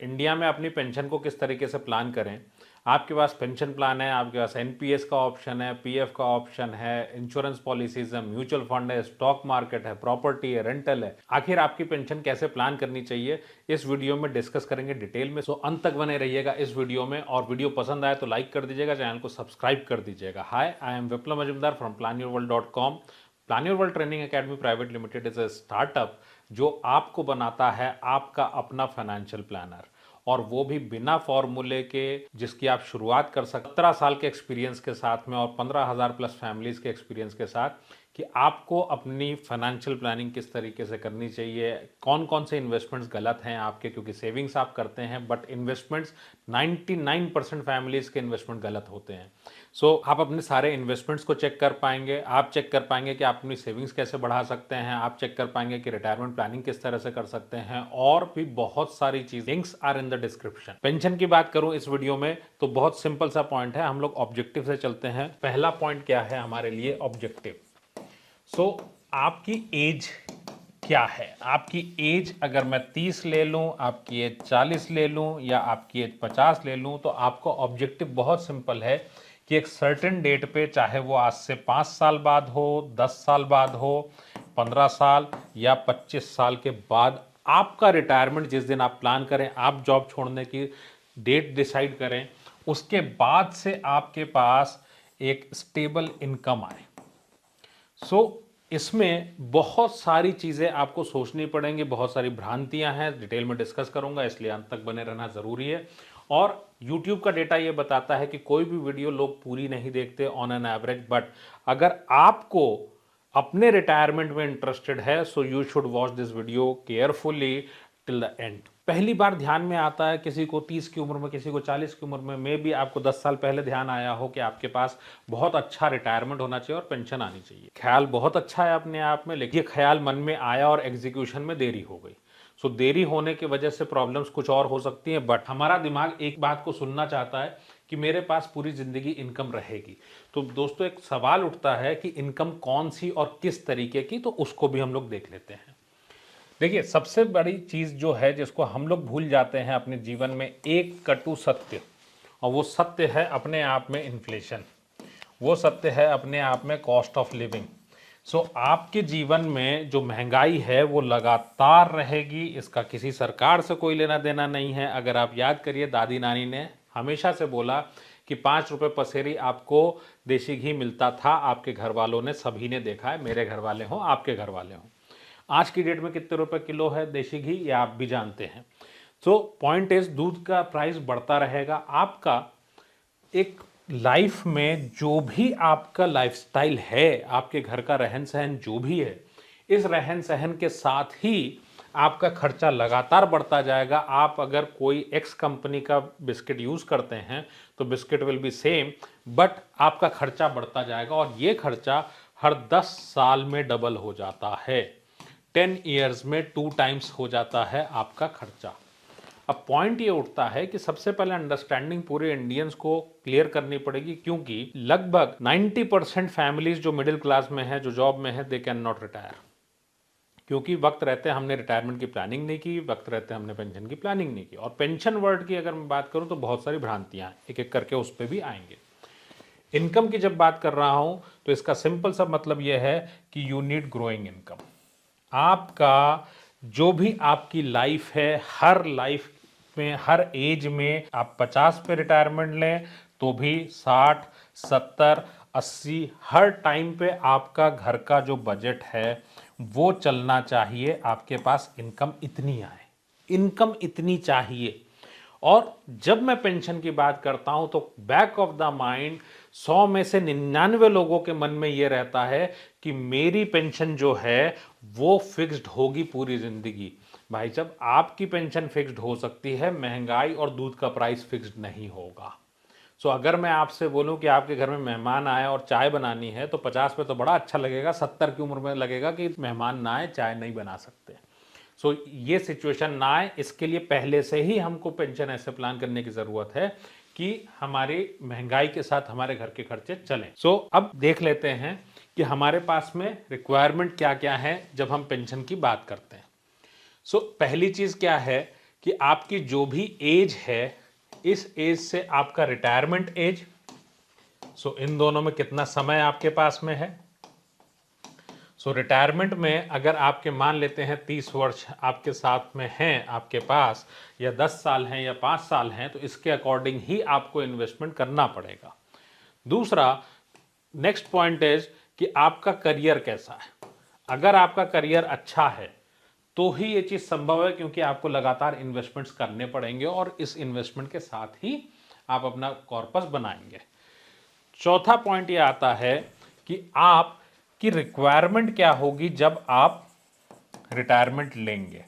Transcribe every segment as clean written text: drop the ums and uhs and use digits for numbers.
India में अपनी pension को किस तरीके से प्लान करें। आपके पास पेंशन प्लान है, आपके पास एनपीएस का ऑप्शन है, पीएफ का ऑप्शन है, इंश्योरेंस पॉलिसीज है, म्यूचुअल फंड है, स्टॉक मार्केट है, प्रॉपर्टी है, रेंटल है। आखिर आपकी पेंशन कैसे प्लान करनी चाहिए, इस वीडियो में डिस्कस करेंगे डिटेल में। सो अंत तक बने रहिएगा इस वीडियो में, और वीडियो पसंद आए तो लाइक कर दीजिएगा, चैनल को सब्सक्राइब कर दीजिएगा। Hi, I am Viplav Majumdar from planyourworld.com। Plan your world training academy private limited is a startup जो आपको बनाता है आपका अपना फाइनेंशियल प्लानर, और वो भी बिना फॉर्मूले के, जिसकी आप शुरुआत कर सकते 17 साल के एक्सपीरियंस के साथ में और 15,000 प्लस फैमिलीज के एक्सपीरियंस के साथ, कि आपको अपनी फाइनेंशियल प्लानिंग किस तरीके से करनी चाहिए, कौन कौन से इन्वेस्टमेंट्स गलत हैं आपके, क्योंकि सेविंग्स आप करते हैं बट इन्वेस्टमेंट्स 99% फैमिलीज के इन्वेस्टमेंट गलत होते हैं। सो आप अपने सारे इन्वेस्टमेंट्स को चेक कर पाएंगे, आप चेक कर पाएंगे कि आप अपनी सेविंग्स कैसे बढ़ा सकते हैं, आप चेक कर पाएंगे कि रिटायरमेंट प्लानिंग किस तरह से कर सकते हैं, और भी बहुत सारी चीज links are in the description. Pension की बात करूं इस वीडियो में तो बहुत सिंपल सा पॉइंट है, हम लोग ऑब्जेक्टिव से चलते हैं। पहला पॉइंट क्या है हमारे लिए, ऑब्जेक्टिव। सो आपकी एज क्या है, आपकी एज अगर मैं 30 ले लूं, आपकी एज 40 ले लूं, या आपकी एज 50 ले लूं, तो आपको ऑब्जेक्टिव बहुत सिंपल है कि एक सर्टेन डेट पे, चाहे वो आज से 5 साल बाद हो, 10 साल बाद हो, 15 साल या 25 साल के बाद, आपका रिटायरमेंट जिस दिन आप प्लान करें, आप जॉब छोड़ने की डेट डिसाइड करें, उसके बाद से आपके पास एक स्टेबल इनकम आए। सो इसमें बहुत सारी चीज़ें आपको सोचनी पड़ेंगी, बहुत सारी भ्रांतियां हैं, डिटेल में डिस्कस करूंगा, इसलिए अंत तक बने रहना ज़रूरी है। और YouTube का डेटा ये बताता है कि कोई भी वीडियो लोग पूरी नहीं देखते ऑन एन एवरेज, बट अगर आपको अपने रिटायरमेंट में इंटरेस्टेड है, so you should watch this video carefully till the end. पहली बार ध्यान में आता है किसी को 30 की उम्र में, किसी को 40 की उम्र में, मे भी आपको 10 साल पहले ध्यान आया हो कि आपके पास बहुत अच्छा रिटायरमेंट होना चाहिए और पेंशन आनी चाहिए। ख्याल बहुत अच्छा है अपने आप में, लेकिन ये ख्याल मन में आया और एग्जीक्यूशन में देरी हो गई। सो देरी होने की वजह से प्रॉब्लम्स कुछ और हो सकती हैं, बट हमारा दिमाग एक बात को सुनना चाहता है कि मेरे पास पूरी जिंदगी इनकम रहेगी। तो दोस्तों एक सवाल उठता है कि इनकम कौन सी और किस तरीके की, तो उसको भी हम लोग देख लेते हैं। देखिए, सबसे बड़ी चीज जो है जिसको हम लोग भूल जाते हैं अपने जीवन में, एक कटु सत्य, और वो सत्य है अपने आप में इन्फ्लेशन, वो सत्य है अपने आप में कॉस्ट ऑफ लिविंग। सो आपके जीवन में जो महंगाई है वो लगातार रहेगी, इसका किसी सरकार से कोई लेना देना नहीं है। अगर आप याद करिए, दादी नानी ने हमेशा से बोला कि 5 रुपये पसेरी आपको देसी घी मिलता था, आपके घर वालों ने, सभी ने देखा है, मेरे घर वाले हों, आपके घर वाले हों। आज की डेट में कितने रुपए किलो है देसी घी, ये आप भी जानते हैं। सो पॉइंट इज, दूध का प्राइस बढ़ता रहेगा। आपका एक लाइफ में जो भी आपका लाइफस्टाइल है, आपके घर का रहन सहन जो भी है, इस रहन सहन के साथ ही आपका खर्चा लगातार बढ़ता जाएगा। आप अगर कोई एक्स कंपनी का बिस्किट यूज़ करते हैं तो biscuit will be same, but आपका खर्चा बढ़ता जाएगा, और ये खर्चा हर 10 साल में डबल हो जाता है। 10 ईयर्स में 2 टाइम्स हो जाता है आपका खर्चा। अब पॉइंट ये उठता है कि सबसे पहले अंडरस्टैंडिंग पूरे इंडियंस को क्लियर करनी पड़ेगी, क्योंकि लगभग 90% फैमिलीज जो मिडिल क्लास में है, जो जॉब में है, दे कैन नॉट रिटायर, क्योंकि वक्त रहते हमने रिटायरमेंट की प्लानिंग नहीं की, वक्त रहते हमने पेंशन की प्लानिंग नहीं की। और पेंशन वर्ड की अगर मैं बात करूं तो बहुत सारी भ्रांतियां हैं, एक एक करके उस पर भी आएंगे। इनकम की जब बात कर रहा हूं तो इसका सिंपल सा मतलब यह है कि यू नीड ग्रोइंग इनकम। आपका जो भी आपकी लाइफ है, हर लाइफ में, हर एज में, आप 50 पे रिटायरमेंट लें तो भी 60, 70, 80, हर टाइम पे आपका घर का जो बजट है वो चलना चाहिए। आपके पास इनकम इतनी आए, इनकम इतनी चाहिए। और जब मैं पेंशन की बात करता हूं तो बैक ऑफ द माइंड 100 में से 99 लोगों के मन में यह रहता है कि मेरी पेंशन जो है वो फिक्स्ड होगी पूरी जिंदगी। भाई, जब आपकी पेंशन फिक्स्ड हो सकती है, महंगाई और दूध का प्राइस फिक्स्ड नहीं होगा। सो अगर मैं आपसे बोलूं कि आपके घर में मेहमान आए और चाय बनानी है तो 50 पे तो बड़ा अच्छा लगेगा, 70 की उम्र में लगेगा कि मेहमान ना आए, चाय नहीं बना सकते। सो ये सिचुएशन ना आए, इसके लिए पहले से ही हमको पेंशन ऐसे प्लान करने की जरूरत है कि हमारी महंगाई के साथ हमारे घर के खर्चे चलें। सो अब देख लेते हैं कि हमारे पास में रिक्वायरमेंट क्या क्या है जब हम पेंशन की बात करते हैं। सो पहली चीज क्या है कि आपकी जो भी एज है, इस एज से आपका रिटायरमेंट एज, सो इन दोनों में कितना समय आपके पास में है। सो रिटायरमेंट में अगर आपके मान लेते हैं 30 वर्ष आपके साथ में हैं आपके पास, या 10 साल हैं या 5 साल हैं, तो इसके अकॉर्डिंग ही आपको इन्वेस्टमेंट करना पड़ेगा। दूसरा नेक्स्ट पॉइंट इज कि आपका करियर कैसा है। अगर आपका करियर अच्छा है तो ही ये चीज़ संभव है, क्योंकि आपको लगातार इन्वेस्टमेंट्स करने पड़ेंगे और इस इन्वेस्टमेंट के साथ ही आप अपना कॉर्पस बनाएंगे। चौथा पॉइंट ये आता है कि आपकी रिक्वायरमेंट क्या होगी जब आप रिटायरमेंट लेंगे।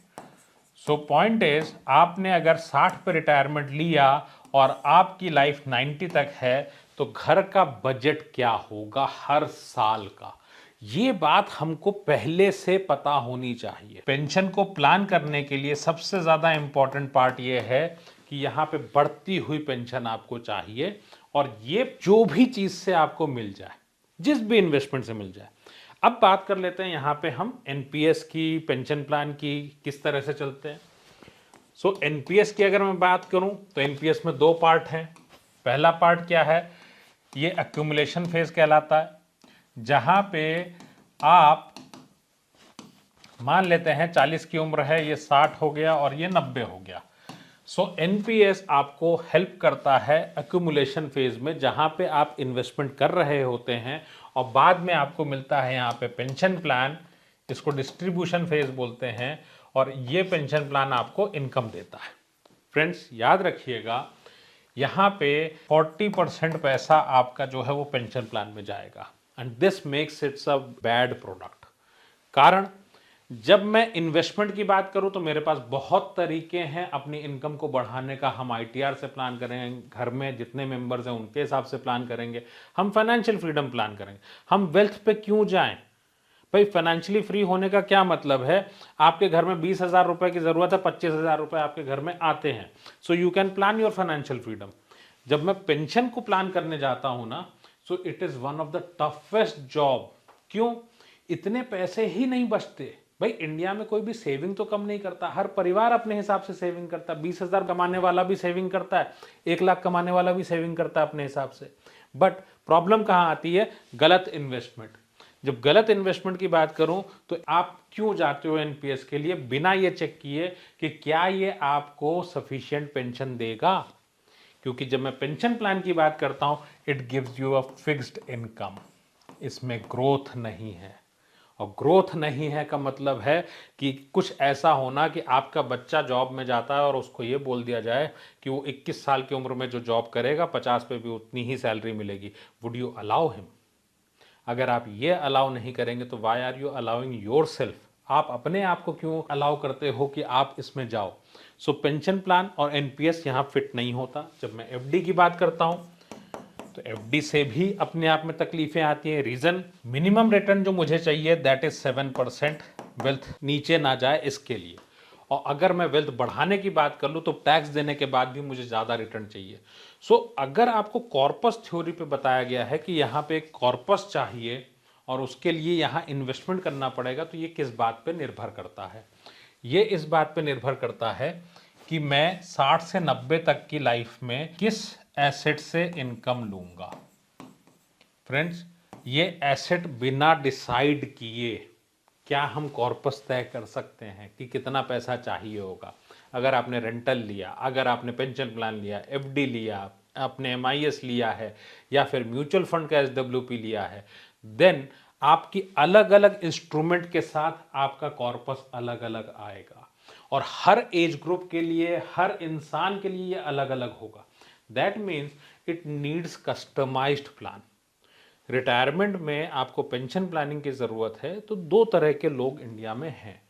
सो पॉइंट इज, आपने अगर 60 पे रिटायरमेंट लिया और आपकी लाइफ 90 तक है, तो घर का बजट क्या होगा हर साल का, ये बात हमको पहले से पता होनी चाहिए। पेंशन को प्लान करने के लिए सबसे ज्यादा इंपॉर्टेंट पार्ट ये है कि यहाँ पे बढ़ती हुई पेंशन आपको चाहिए, और ये जो भी चीज से आपको मिल जाए, जिस भी इन्वेस्टमेंट से मिल जाए। अब बात कर लेते हैं यहाँ पे हम एनपीएस की, पेंशन प्लान की किस तरह से चलते हैं। सो एनपीएस की अगर मैं बात करूं तो एनपीएस में 2 पार्ट हैं। पहला पार्ट क्या है, ये एक्यूमुलेशन फेज कहलाता है, जहां पे आप मान लेते हैं 40 की उम्र है, ये 60 हो गया और ये 90 हो गया। सो एनपीएस आपको हेल्प करता है एक्यूमुलेशन फेज में, जहां पे आप इन्वेस्टमेंट कर रहे होते हैं और बाद में आपको मिलता है यहाँ पे पेंशन प्लान, इसको डिस्ट्रीब्यूशन फेज बोलते हैं, और ये पेंशन प्लान आपको इनकम देता है। फ्रेंड्स याद रखिएगा, यहाँ पे 40% पैसा आपका जो है वो पेंशन प्लान में जाएगा, and this makes it's a bad product. कारण जब मैं इन्वेस्टमेंट की बात करूं तो मेरे पास बहुत तरीके हैं अपनी इनकम को बढ़ाने का। हम आईटीआर से प्लान करेंगे, घर में जितने मेंबर्स हैं उनके हिसाब से प्लान करेंगे, हम फाइनेंशियल फ्रीडम प्लान करेंगे। हम वेल्थ पे क्यों जाएं भाई? फाइनेंशियली फ्री होने का क्या मतलब है? आपके घर में 20,000 रुपए की जरूरत है, 25,000 रुपए आपके घर में आते हैं, so you can plan your financial freedom. जब मैं पेंशन को प्लान करने जाता हूं ना, so it is one of the toughest job. क्यों? इतने पैसे ही नहीं बचते भाई। इंडिया में कोई भी सेविंग तो कम नहीं करता, हर परिवार अपने हिसाब से सेविंग करता है। 20,000 कमाने वाला भी सेविंग करता है, 1 लाख कमाने वाला भी सेविंग करता है अपने हिसाब से। बट प्रॉब्लम कहां आती है? गलत इन्वेस्टमेंट। जब गलत इन्वेस्टमेंट की बात करूं तो आप क्यों जाते हो एनपीएस के लिए बिना ये चेक किए कि क्या ये आपको सफिशिएंट पेंशन देगा? क्योंकि जब मैं पेंशन प्लान की बात करता हूं, it gives you a fixed income, इसमें ग्रोथ नहीं है। और ग्रोथ नहीं है का मतलब है कि कुछ ऐसा होना कि आपका बच्चा जॉब में जाता है और उसको ये बोल दिया जाए कि वो 21 साल की उम्र में जो जॉब करेगा 50 पे भी उतनी ही सैलरी मिलेगी। Would you allow him? अगर आप ये अलाउ नहीं करेंगे तो why are you allowing yourself? आप अपने आप को क्यों अलाउ करते हो कि आप इसमें जाओ? सो पेंशन प्लान और एनपीएस यहाँ फिट नहीं होता। जब मैं एफडी की बात करता हूँ तो एफडी से भी अपने आप में तकलीफें आती हैं। रीजन, मिनिमम रिटर्न जो मुझे चाहिए दैट इज 7%, वेल्थ नीचे ना जाए इसके लिए। और अगर मैं वेल्थ बढ़ाने की बात कर लूँ तो टैक्स देने के बाद भी मुझे ज़्यादा रिटर्न चाहिए। सो अगर आपको कॉर्पस थ्योरी पे बताया गया है कि यहाँ पे एक कॉर्पस चाहिए और उसके लिए यहाँ इन्वेस्टमेंट करना पड़ेगा, तो ये किस बात पे निर्भर करता है? ये इस बात पे निर्भर करता है कि मैं 60 से 90 तक की लाइफ में किस एसेट से इनकम लूंगा। फ्रेंड्स, ये एसेट बिना डिसाइड किए क्या हम कॉर्पस तय कर सकते हैं कि कितना पैसा चाहिए होगा? अगर आपने रेंटल लिया, अगर आपने पेंशन प्लान लिया, एफडी लिया, आपने एमआईएस लिया है, या फिर म्यूचुअल फंड का एसडब्ल्यूपी लिया है, देन आपकी अलग अलग इंस्ट्रूमेंट के साथ आपका कॉर्पस अलग अलग आएगा, और हर एज ग्रुप के लिए, हर इंसान के लिए ये अलग अलग होगा। That means it needs customized plan. Retirement में आपको पेंशन प्लानिंग की ज़रूरत है तो 2 तरह के लोग इंडिया में हैं।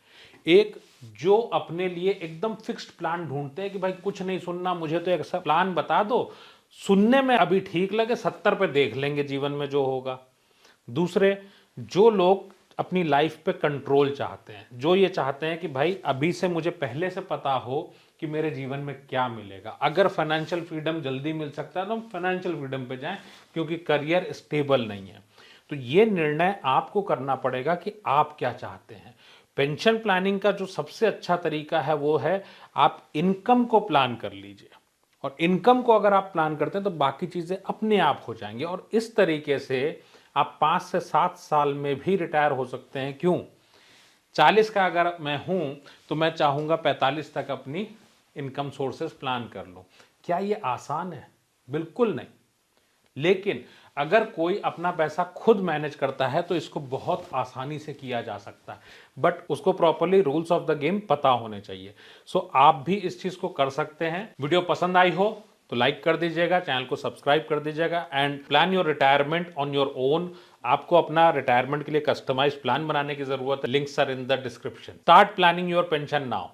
एक जो अपने लिए एकदम फिक्स्ड प्लान ढूंढते हैं कि भाई कुछ नहीं सुनना, मुझे तो एक ऐसा प्लान बता दो, सुनने में अभी ठीक लगे, 70 पे देख लेंगे जीवन में जो होगा। दूसरे जो लोग अपनी लाइफ पे कंट्रोल चाहते हैं, जो ये चाहते हैं कि भाई अभी से मुझे पहले से पता हो कि मेरे जीवन में क्या मिलेगा। अगर फाइनेंशियल फ्रीडम जल्दी मिल सकता है तो हम फाइनेंशियल फ्रीडम पे जाएं, क्योंकि करियर स्टेबल नहीं है। तो ये निर्णय आपको करना पड़ेगा कि आप क्या चाहते हैं। पेंशन प्लानिंग का जो सबसे अच्छा तरीका है वो है आप इनकम को प्लान कर लीजिए, और इनकम को अगर आप प्लान करते हैं तो बाकी चीजें अपने आप हो जाएंगी, और इस तरीके से आप 5 से 7 साल में भी रिटायर हो सकते हैं। क्यों? 40 का अगर मैं हूं तो मैं चाहूंगा 45 तक अपनी इनकम सोर्सेस प्लान कर लो। क्या ये आसान है? बिल्कुल नहीं। लेकिन अगर कोई अपना पैसा खुद मैनेज करता है तो इसको बहुत आसानी से किया जा सकता है, बट उसको properly rules of the game पता होने चाहिए। सो आप भी इस चीज को कर सकते हैं। वीडियो पसंद आई हो तो लाइक कर दीजिएगा, चैनल को सब्सक्राइब कर दीजिएगा, and plan your retirement on your own. आपको अपना रिटायरमेंट के लिए कस्टमाइज प्लान बनाने की जरूरत है। Links are in the description. Start planning your pension now.